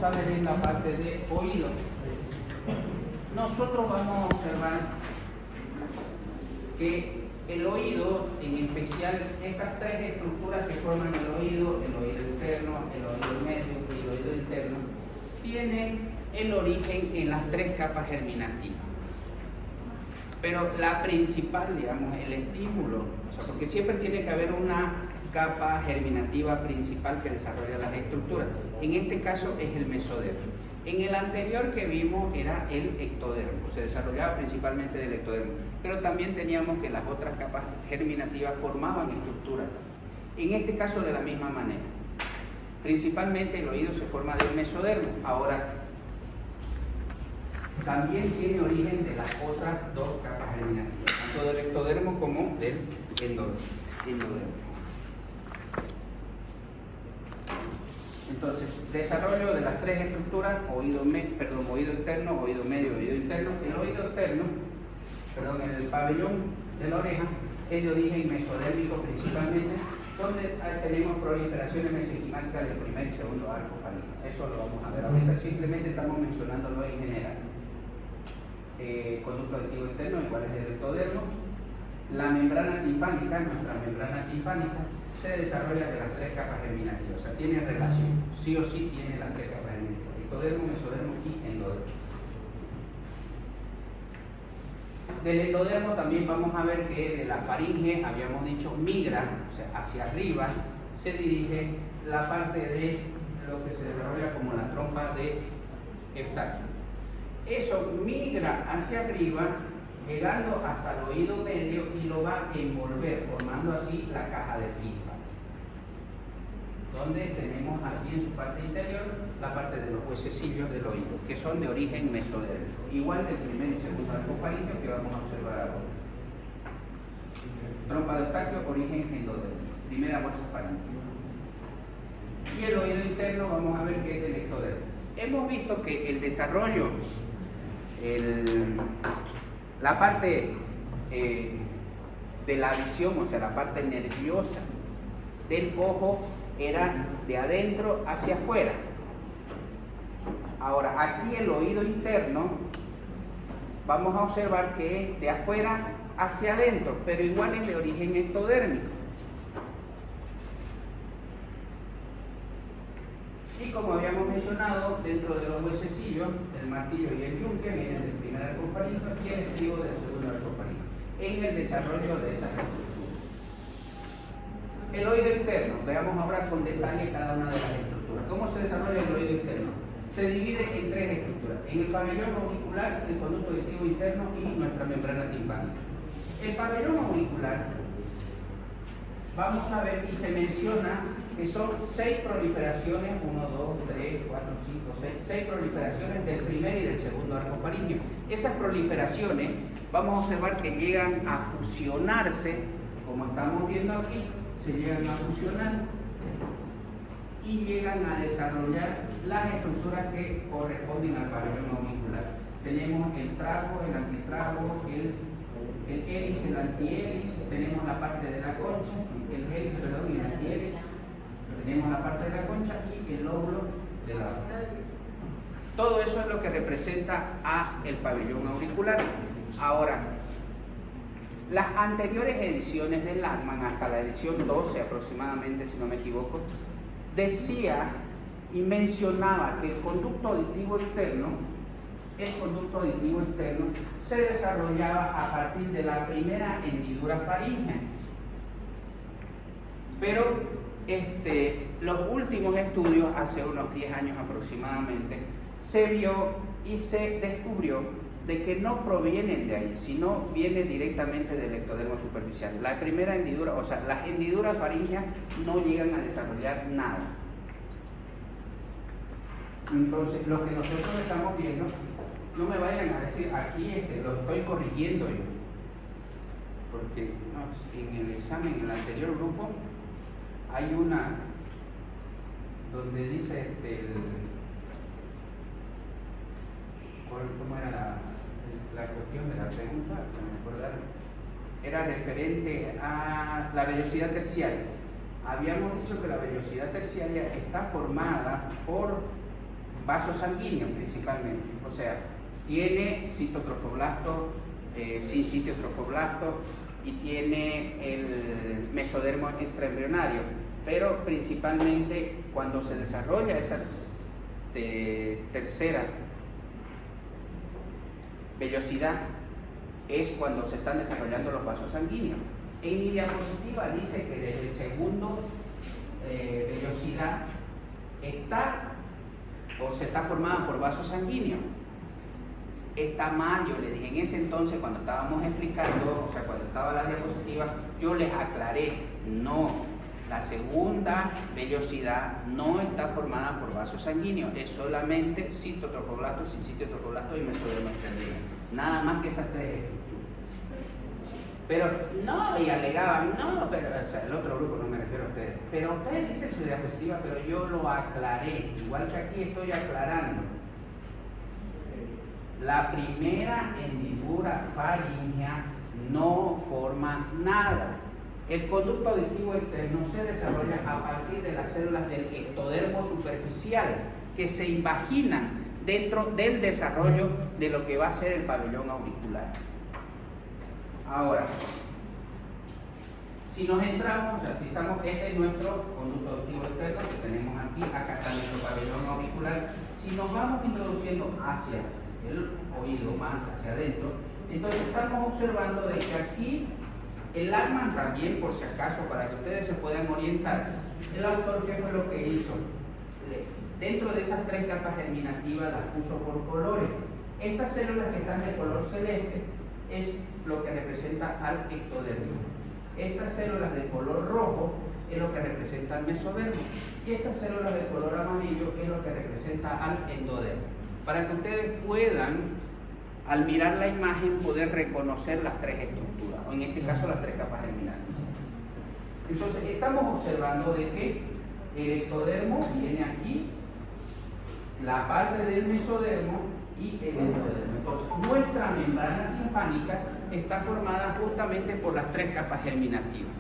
a ver es la parte de oído. Nosotros vamos a observar que el oído, en especial estas tres estructuras que forman el oído interno, el oído medio y el oído interno, tienen el origen en las tres capas germinativas. Pero la principal, digamos, el estímulo, o sea, porque siempre tiene que haber una capa germinativa principal que desarrolla las estructuras. En este caso es el mesodermo. En el anterior que vimos era el ectodermo, se desarrollaba principalmente del ectodermo, pero también teníamos que las otras capas germinativas formaban estructuras. En este caso de la misma manera. Principalmente el oído se forma del mesodermo. Ahora, también tiene origen de las otras dos capas germinativas, tanto del ectodermo como del endodermo. Entonces, desarrollo de las tres estructuras, oído externo, oído medio, oído interno. El oído externo, el pabellón de la oreja, es de origen mesodérmico principalmente, donde tenemos proliferaciones mesenquimáticas del primer y segundo arco faríngeo. Eso lo vamos a ver ahorita, simplemente estamos mencionándolo en general. Conducto auditivo externo, igual es el ectodermo. La membrana timpánica, nuestra membrana timpánica, se desarrolla de las tres capas germinativas, o sea, tiene relación, sí o sí tiene las tres capas germinativas, ectodermo, mesodermo y endodermo. Del endodermo también vamos a ver que de la faringe, habíamos dicho, migra, o sea, hacia arriba, se dirige la parte de lo que se desarrolla como la trompa de Eustaquio. Eso migra hacia arriba, llegando hasta el oído medio y lo va a envolver, formando así la caja del tímpano, donde tenemos aquí en su parte interior la parte de los huesecillos del oído, que son de origen mesodérmico, igual del primer y segundo arco faríngeo que vamos a observar ahora. Trompa de Eustaquio, origen endodérmico, primera bolsa faríngea. Y el oído interno vamos a ver que es del ectodermo. Hemos visto que el desarrollo, la parte de la visión, o sea, la parte nerviosa del ojo, era de adentro hacia afuera. Ahora, aquí el oído interno, vamos a observar que es de afuera hacia adentro, pero igual es de origen ectodérmico. Y como habíamos mencionado, dentro de los huesecillos, el martillo y el yunque vienen del primer arco faríngeo y el estribo del segundo arco faríngeo, en el desarrollo de esas estructuras. El oído interno, veamos ahora con detalle cada una de las estructuras. ¿Cómo se desarrolla el oído interno? Se divide en tres estructuras: en el pabellón auricular, el conducto auditivo interno y nuestra membrana timpánica. El pabellón auricular, vamos a ver, y se menciona que son 6 proliferaciones, 1, 2, 3, 4, 5, 6 proliferaciones del primer y del segundo arco faríngeo. Esas proliferaciones, vamos a observar que llegan a fusionarse, como estamos viendo aquí, se llegan a fusionar y llegan a desarrollar las estructuras que corresponden al pabellón auricular. Tenemos el trago, el antitrago, el hélice, el antihélice, tenemos la parte de la concha, el hélice, y el antihélice. Tenemos la parte de la concha y el lóbulo de la boca. Todo eso es lo que representa a el pabellón auricular. Ahora, las anteriores ediciones del Lachmann, hasta la edición 12 aproximadamente, si no me equivoco, decía y mencionaba que el conducto auditivo externo se desarrollaba a partir de la primera hendidura faríngea. Pero los últimos estudios, hace unos 10 años aproximadamente, se vio y se descubrió de que no provienen de ahí, sino viene directamente del ectodermo superficial. La primera hendidura, o sea, las hendiduras faríngeas no llegan a desarrollar nada. Entonces, lo que nosotros estamos viendo, no me vayan a decir, aquí lo estoy corrigiendo yo, porque en el examen, en el anterior grupo, hay una donde dice ¿cómo era la cuestión de la pregunta? Era referente a la velocidad terciaria. Habíamos dicho que la velocidad terciaria está formada por vasos sanguíneos principalmente, o sea, tiene citotrofoblastos, sin citotrofoblastos y tiene el mesodermo extraembrionario, pero principalmente cuando se desarrolla esa tercera vellosidad es cuando se están desarrollando los vasos sanguíneos. En mi diapositiva dice que desde el segundo vellosidad está o se está formada por vasos sanguíneos. Está mal, yo le dije en ese entonces cuando estábamos explicando, o sea, cuando estaba la diapositiva, yo les aclaré, no, la segunda vellosidad no está formada por vasos sanguíneos, es solamente citotrofoblastos, sin citotrofoblastos y mesodermo extraembrionario, nada más que esas tres estructuras. Pero no, y alegaban, no, pero, o sea, el otro grupo no me refiero a ustedes, pero ustedes dicen su diapositiva, pero yo lo aclaré, igual que aquí estoy aclarando. La primera hendidura faríngea no forma nada. El conducto auditivo externo se desarrolla a partir de las células del ectodermo superficial que se imaginan dentro del desarrollo de lo que va a ser el pabellón auricular. Ahora, si nos entramos, o sea, si estamos, este es nuestro conducto auditivo externo que tenemos aquí, acá está nuestro pabellón auricular. Si nos vamos introduciendo hacia el oído, más hacia adentro, entonces estamos observando de que aquí el Lachman también, por si acaso, para que ustedes se puedan orientar, el autor, ¿qué fue lo que hizo? Dentro de esas tres capas germinativas las puso por colores. Estas células que están de color celeste es lo que representa al ectodermo. Estas células de color rojo es lo que representa al mesodermo. Y estas células de color amarillo es lo que representa al endodermo. Para que ustedes puedan, al mirar la imagen, poder reconocer las tres estructuras, o en este caso las tres capas germinativas. Entonces, estamos observando de que el ectodermo viene aquí, la parte del mesodermo y el endodermo. Entonces, nuestra membrana timpánica está formada justamente por las tres capas germinativas.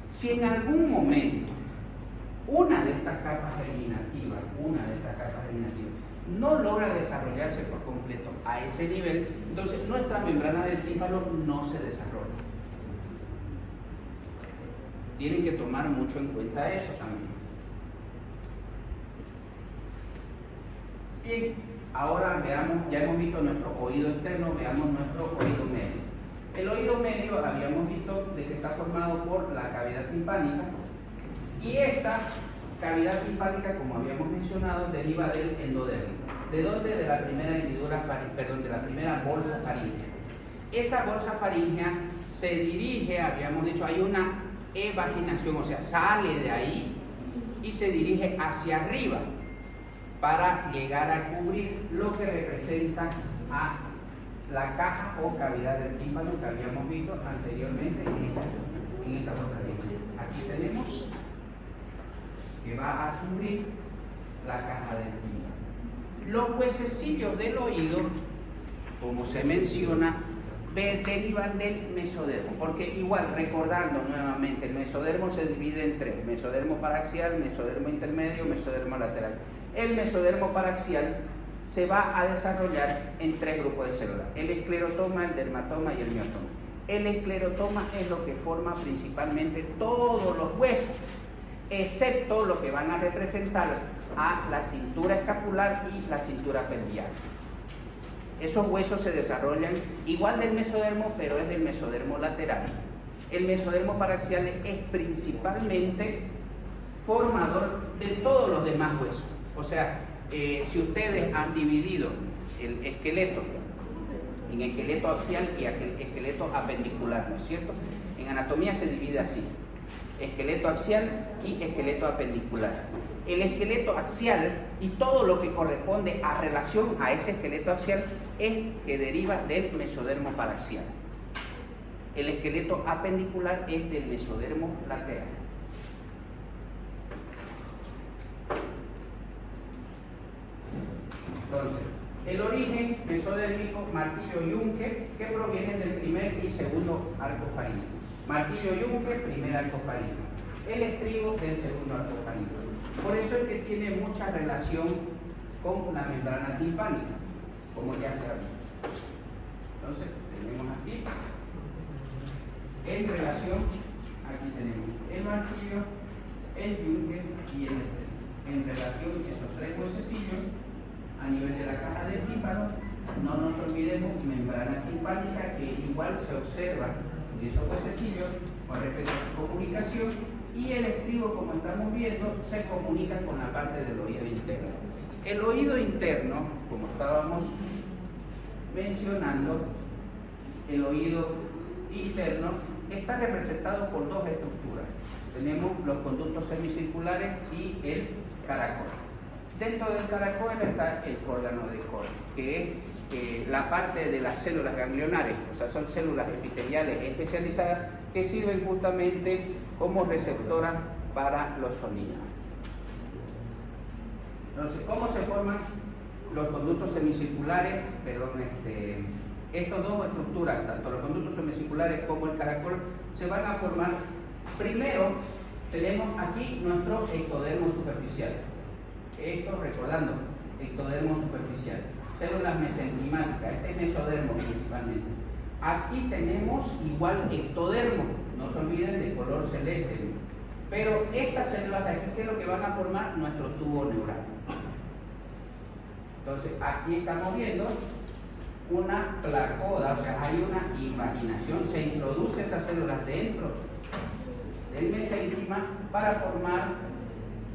Si en algún momento una de estas capas germinativas no logra desarrollarse por completo a ese nivel, entonces nuestra membrana del tímpano no se desarrolla. Tienen que tomar mucho en cuenta eso también. Bien, ahora veamos, ya hemos visto nuestro oído externo, veamos nuestro oído medio. El oído medio habíamos visto de que está formado por la cavidad timpánica y esta cavidad timpánica, como habíamos mencionado, deriva del endodermo. ¿De dónde? De la primera hendidura, de la primera bolsa faríngea. Esa bolsa faríngea se dirige, habíamos dicho, hay una evaginación, o sea, sale de ahí y se dirige hacia arriba para llegar a cubrir lo que representa a la caja o cavidad del tímpano que habíamos visto anteriormente en esta otra línea. Aquí tenemos que va a cubrir la caja del tímpano. Los huesecillos del oído, como se menciona, derivan del mesodermo, porque igual, recordando nuevamente, el mesodermo se divide en tres: mesodermo paraxial, mesodermo intermedio, mesodermo lateral. El mesodermo paraxial se va a desarrollar en tres grupos de células: el esclerotoma, el dermatoma y el miotoma. El esclerotoma es lo que forma principalmente todos los huesos, excepto lo que van a representar a la cintura escapular y la cintura pelviana. Esos huesos se desarrollan igual del mesodermo, pero es del mesodermo lateral. El mesodermo paraxial es principalmente formador de todos los demás huesos. O sea, si ustedes han dividido el esqueleto en esqueleto axial y esqueleto apendicular, ¿no es cierto? En anatomía se divide así: esqueleto axial y esqueleto apendicular. El esqueleto axial y todo lo que corresponde a relación a ese esqueleto axial es que deriva del mesodermo paraxial. El esqueleto apendicular es del mesodermo lateral. Entonces, el origen mesodérmico, martillo y yunque, que provienen del primer y segundo arco faríngeo. Martillo y yunque, primer arco faríngeo. El estribo del segundo arco faríngeo. Por eso es que tiene mucha relación con la membrana timpánica, como ya se ha visto. Entonces, tenemos aquí, en relación, aquí tenemos el martillo, el yunque y el estreno. En relación esos tres huesecillos, a nivel de la caja del tímpano, no nos olvidemos membrana timpánica, que igual se observa de esos huesecillos con respecto a su comunicación, y el estribo, como estamos viendo, se comunica con la parte del oído interno. El oído interno, como estábamos mencionando, el oído interno está representado por dos estructuras. Tenemos los conductos semicirculares y el caracol. Dentro del caracol está el órgano de Corti, que es la parte de las células ganglionares, o sea, son células epiteliales especializadas que sirven justamente como receptoras para los sonidos. Entonces, ¿cómo se forman los conductos semicirculares? Estas dos estructuras, tanto los conductos semicirculares como el caracol, se van a formar. Primero, tenemos aquí nuestro ectodermo superficial. Esto, recordando, ectodermo superficial. Células mesenquimáticas, este es mesodermo principalmente. Aquí tenemos igual ectodermo, no se olviden de color celeste. Pero estas células de aquí, ¿qué es lo que van a formar? Nuestro tubo neural. Entonces, aquí estamos viendo una placoda, o sea, hay una invaginación, se introduce esas células dentro del mesénquima para formar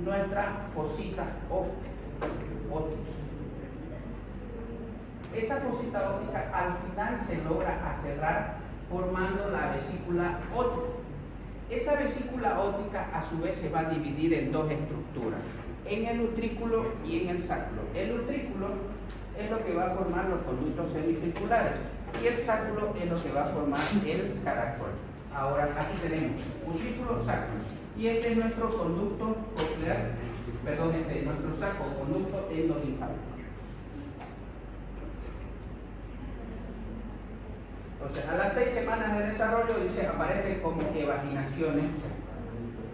nuestra fosita óptica. Esa fosita óptica al final se logra cerrar formando la vesícula óptica. Esa vesícula óptica a su vez se va a dividir en dos estructuras, en el utrículo y en el sacro. El utrículo es lo que va a formar los conductos semicirculares y el sacro es lo que va a formar el caracol. Ahora aquí tenemos utrículo, sacro, y este es nuestro conducto coclear, perdón, este es nuestro sacro, conducto endolinfático. Entonces, a las 6 semanas de desarrollo dice, aparecen como evaginaciones.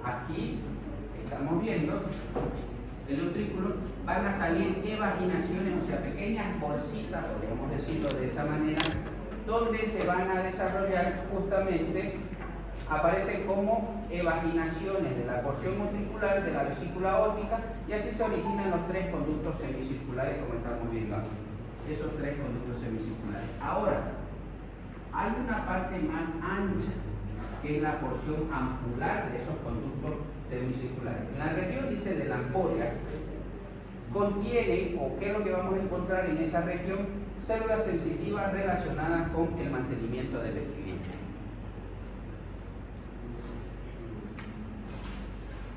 Aquí estamos viendo el utrículo, van a salir evaginaciones, o sea, pequeñas bolsitas, podríamos decirlo de esa manera, donde se van a desarrollar justamente, aparecen como evaginaciones de la porción utricular de la vesícula óptica, y así se originan los tres conductos semicirculares, como estamos viendo aquí. Esos tres conductos semicirculares. Ahora, hay una parte más ancha, que es la porción ampular de esos conductos semicirculares. En la región, dice, de la ampolla, contiene, o qué es lo que vamos a encontrar en esa región, células sensitivas relacionadas con el mantenimiento del equilibrio.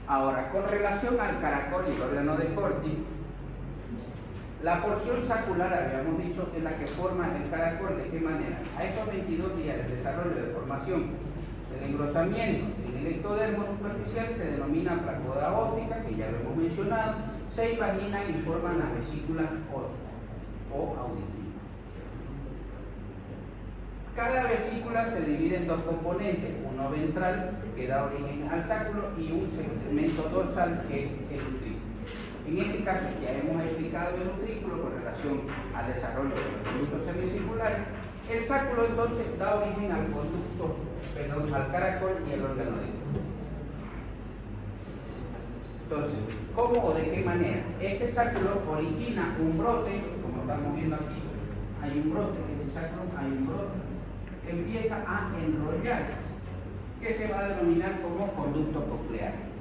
Ahora, con relación al caracol y el órgano de Corti, la porción sacular, habíamos dicho, es la que forma el caracol. ¿De qué manera? A estos 22 días de desarrollo de formación del engrosamiento en el ectodermo superficial se denomina placoda óptica, que ya lo hemos mencionado, se imaginan y forman las vesículas ópticas o auditivas. Cada vesícula se divide en dos componentes, uno ventral, que da origen al sacro, y un segmento dorsal, que es el utrículo. En este caso ya hemos explicado el utrículo con relación al desarrollo de los conductos semicirculares. El sacro entonces da origen al conducto, al caracol y el órgano de Corti. Entonces, ¿cómo o de qué manera? Este sacro origina un brote, como estamos viendo aquí, hay un brote, en este sacro hay un brote, empieza a enrollarse, que se va a denominar como conducto coclear.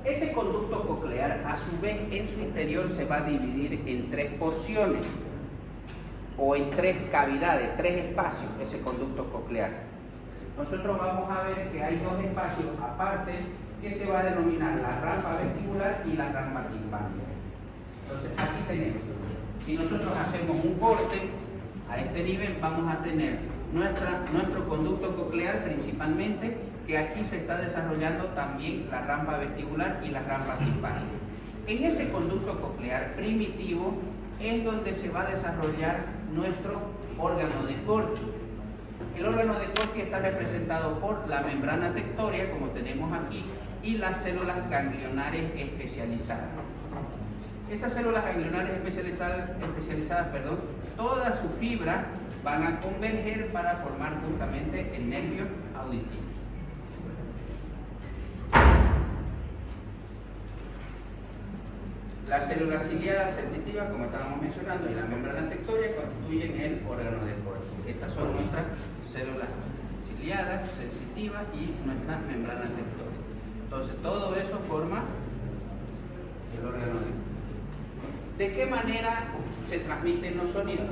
Ese conducto coclear, a su vez, en su interior se va a dividir en tres porciones, o en tres cavidades, tres espacios, ese conducto coclear. Nosotros vamos a ver que hay dos espacios aparte que se va a denominar la rampa vestibular y la rampa timpánica. Entonces, aquí tenemos, si nosotros hacemos un corte a este nivel, vamos a tener nuestro conducto coclear principalmente, que aquí se está desarrollando también la rampa vestibular y la rampa timpánica. En ese conducto coclear primitivo es donde se va a desarrollar nuestro órgano de Corti. El órgano de Corti está representado por la membrana tectórea, como tenemos aquí, y las células ganglionares especializadas. Esas células ganglionares especializadas, toda su fibra van a converger para formar justamente el nervio auditivo. Las células ciliadas sensitivas, como estábamos mencionando, y la membrana tectoria constituyen el órgano del corazón. Estas son nuestras células ciliadas, sensitivas y nuestra membrana tectoria. Entonces, todo eso forma el órgano del corazón. ¿De qué manera se transmiten los sonidos?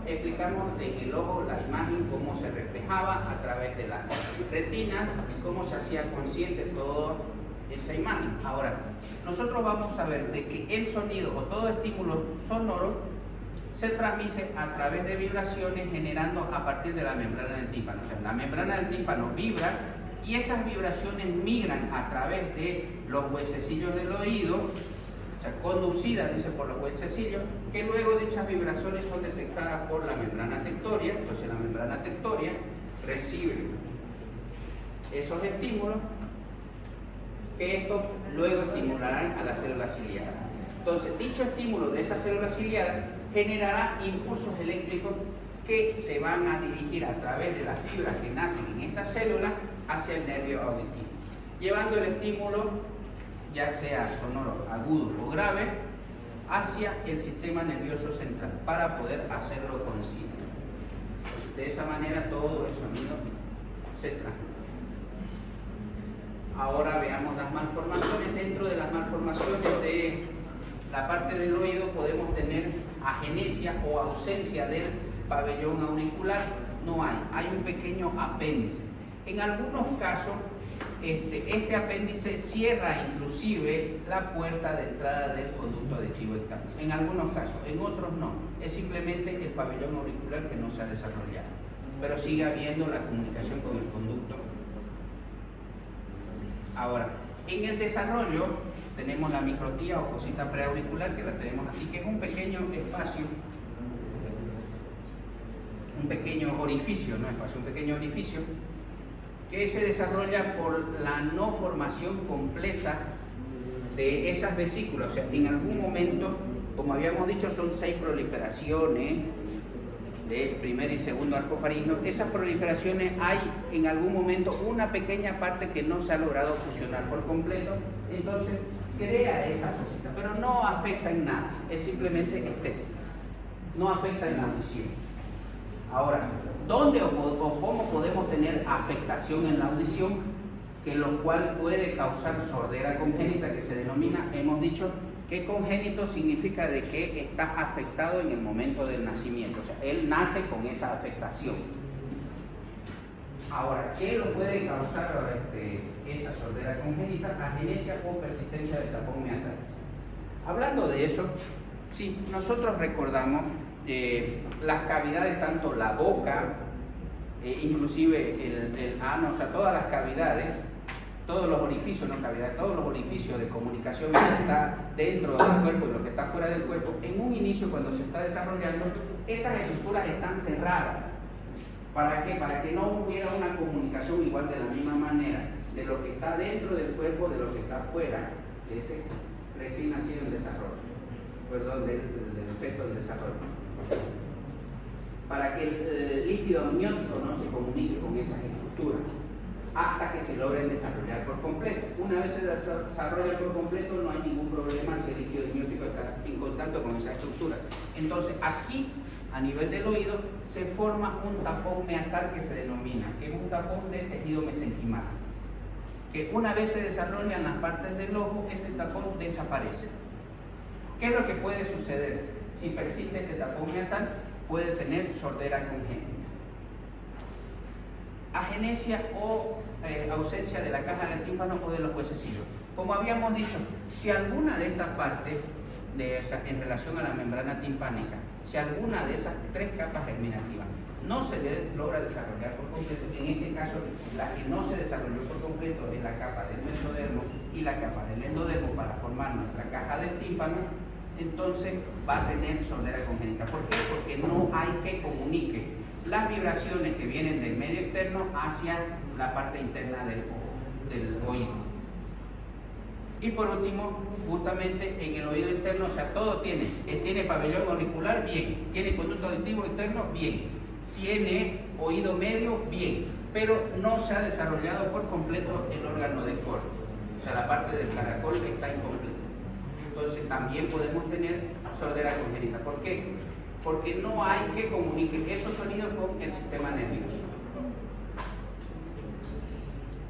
Explicamos en el ojo la imagen, cómo se reflejaba a través de la retina y cómo se hacía consciente toda esa imagen. Ahora, nosotros vamos a ver de que el sonido o todo estímulo sonoro se transmite a través de vibraciones generando a partir de la membrana del tímpano. O sea, la membrana del tímpano vibra y esas vibraciones migran a través de los huesecillos del oído, o sea, conducidas, dice, por los huesecillos, que luego dichas vibraciones son detectadas por la membrana tectoria. Entonces la membrana tectoria recibe esos estímulos que estos luego estimularán a las células ciliadas. Entonces, dicho estímulo de esas células ciliadas generará impulsos eléctricos que se van a dirigir a través de las fibras que nacen en estas células hacia el nervio auditivo, llevando el estímulo, ya sea sonoro, agudo o grave, hacia el sistema nervioso central para poder hacerlo consciente. De esa manera todo el sonido se transmite. Ahora veamos las malformaciones. Dentro de las malformaciones de la parte del oído podemos tener agenesia o ausencia del pabellón auricular. No hay un pequeño apéndice. En algunos casos este apéndice cierra inclusive la puerta de entrada del conducto auditivo externo. En algunos casos, en otros no. Es simplemente el pabellón auricular que no se ha desarrollado, pero sigue habiendo la comunicación con el conducto. Ahora, en el desarrollo tenemos la microtía o fosita preauricular, que la tenemos aquí, que es un pequeño espacio, un pequeño orificio, un pequeño orificio que se desarrolla por la no formación completa de esas vesículas. O sea, en algún momento, como habíamos dicho, son 6 proliferaciones de primer y segundo arco faríngeo. Esas proliferaciones hay en algún momento una pequeña parte que no se ha logrado fusionar por completo, entonces crea esa cosita, pero no afecta en nada, es simplemente estético, no afecta en la audición. Ahora, ¿dónde o cómo podemos tener afectación en la audición? Que lo cual puede causar sordera congénita, que se denomina, hemos dicho, que congénito significa de que está afectado en el momento del nacimiento, o sea, él nace con esa afectación. Ahora, ¿qué lo puede causar esa sordera congénita? Agenesia o persistencia del tapón meatal. Hablando de eso, sí, nosotros recordamos las cavidades, tanto la boca, inclusive el ano, o sea, todas las cavidades, todos los orificios, no cavidades, todos los orificios de comunicación que está dentro del cuerpo y lo que está fuera del cuerpo, en un inicio cuando se está desarrollando, estas estructuras están cerradas. ¿Para qué? Para que no hubiera una comunicación igual de la misma manera de lo que está dentro del cuerpo de lo que está fuera, de ese recién nacido en desarrollo, perdón, del feto en desarrollo. Para que el líquido amniótico no se comunique con esas estructuras hasta que se logren desarrollar por completo. Una vez se desarrolla por completo, no hay ningún problema si el líquido amniótico está en contacto con esa estructura. Entonces, aquí, a nivel del oído, se forma un tapón meatal que se denomina, que es un tapón de tejido mesenquimal, que una vez se desarrolla en las partes del ojo, este tapón desaparece. ¿Qué es lo que puede suceder? Si persiste este tapón meatal, puede tener sordera congénita. Agenesia o ausencia de la caja del tímpano o de los huesecillos. Como habíamos dicho, si alguna de estas partes, en relación a la membrana timpánica, si alguna de esas 3 capas germinativas no se logra desarrollar por completo, en este caso la que no se desarrolló por completo es la capa del mesodermo y la capa del endodermo para formar nuestra caja del tímpano, entonces va a tener sordera congénita. ¿Por qué? Porque no hay que comunique las vibraciones que vienen del medio externo hacia la parte interna del oído. Y por último, justamente en el oído interno, o sea, todo tiene pabellón auricular, bien, tiene conducto auditivo interno, bien, tiene oído medio, bien, pero no se ha desarrollado por completo el órgano de Corti, o sea, la parte del caracol está incompleta. Entonces también podemos tener sordera congénita. ¿Por qué? Porque no hay que comunicar esos sonidos con el sistema nervioso.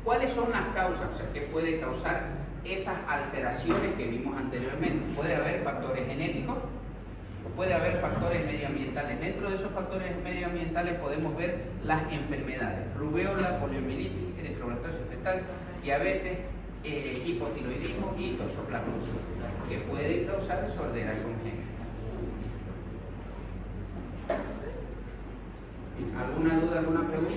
¿Cuáles son las causas? O sea, ¿qué puede causar esas alteraciones que vimos anteriormente? Puede haber factores genéticos, puede haber factores medioambientales. Dentro de esos factores medioambientales podemos ver las enfermedades: rubéola, poliomielitis, eritroblastosis fetal, diabetes, hipotiroidismo y toxoplasmosis, que puede causar sordera congénita. ¿Alguna duda, alguna pregunta?